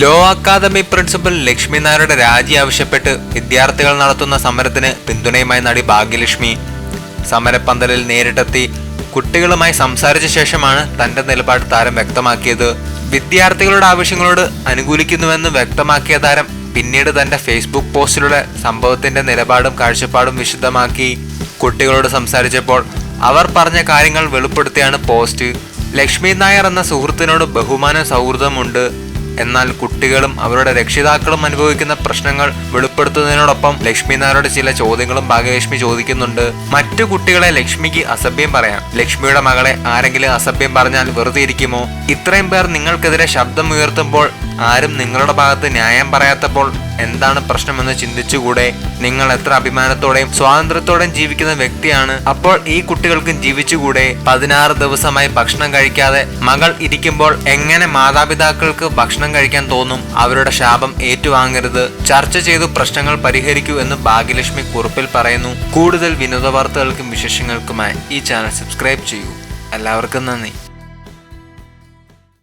Law academy principal Lakshmi നായരുടെ രാജി ആവശ്യപ്പെട്ട് വിദ്യാർത്ഥികൾ നടത്തുന്ന സമരത്തിന് പിന്തുണയുമായി നടി ഭാഗ്യലക്ഷ്മി സമരപ്പന്തലിൽ നേരിട്ടെത്തി കുട്ടികളുമായി സംസാരിച്ച ശേഷമാണ് തന്റെ നിലപാട് താരം വ്യക്തമാക്കിയത്. വിദ്യാർത്ഥികളുടെ ആവശ്യങ്ങളോട് അനുകൂലിക്കുന്നുവെന്ന് വ്യക്തമാക്കിയ താരം പിന്നീട് തന്റെ ഫേസ്ബുക്ക് പോസ്റ്റിലൂടെ സംഭവത്തിന്റെ നിലപാടും കാഴ്ചപ്പാടും വിശദമാക്കി. കുട്ടികളോട് സംസാരിച്ചപ്പോൾ അവർ പറഞ്ഞ കാര്യങ്ങൾ വെളിപ്പെടുത്തിയാണ് പോസ്റ്റ്. ലക്ഷ്മി നായർ എന്ന സുഹൃത്തിനോട് ബഹുമാന സൗഹൃദമുണ്ട്. എന്നാൽ കുട്ടികളും അവരുടെ രക്ഷിതാക്കളും അനുഭവിക്കുന്ന പ്രശ്നങ്ങൾ വെളിപ്പെടുത്തുന്നതിനോടൊപ്പം ലക്ഷ്മി നായരുടെ ചില ചോദ്യങ്ങളും ഭാഗ്യലക്ഷ്മി ചോദിക്കുന്നുണ്ട്. മറ്റു കുട്ടികളെ ലക്ഷ്മിക്ക് അസഭ്യം പറയാം. ലക്ഷ്മിയുടെ മകളെ ആരെങ്കിലും അസഭ്യം പറഞ്ഞാൽ വെറുതെ ഇരിക്കുമോ? ഇത്രയും പേർ നിങ്ങൾക്കെതിരെ ശബ്ദം ഉയർത്തുമ്പോൾ ആരും നിങ്ങളുടെ ഭാഗത്ത് ന്യായം പറയാത്തപ്പോൾ എന്താണ് പ്രശ്നമെന്ന് ചിന്തിച്ചുകൂടെ? നിങ്ങൾ എത്ര അഭിമാനത്തോടെയും സ്വാതന്ത്ര്യത്തോടെയും ജീവിക്കുന്ന വ്യക്തിയാണ്. അപ്പോൾ ഈ കുട്ടികൾക്കും ജീവിച്ചുകൂടെ? 16 ദിവസമായി ഭക്ഷണം കഴിക്കാതെ മകൾ ഇരിക്കുമ്പോൾ എങ്ങനെ മാതാപിതാക്കൾക്ക് ഭക്ഷണം കഴിക്കാൻ തോന്നും? അവരുടെ ശാപം ഏറ്റുവാങ്ങരുത്. ചർച്ച ചെയ്തു പ്രശ്നങ്ങൾ പരിഹരിക്കൂ എന്ന് ഭാഗ്യലക്ഷ്മി കുറിപ്പിൽ പറയുന്നു. കൂടുതൽ വിനോദ വാർത്തകൾക്കും വിശേഷങ്ങൾക്കുമായി ഈ ചാനൽ സബ്സ്ക്രൈബ് ചെയ്യൂ. എല്ലാവർക്കും നന്ദി.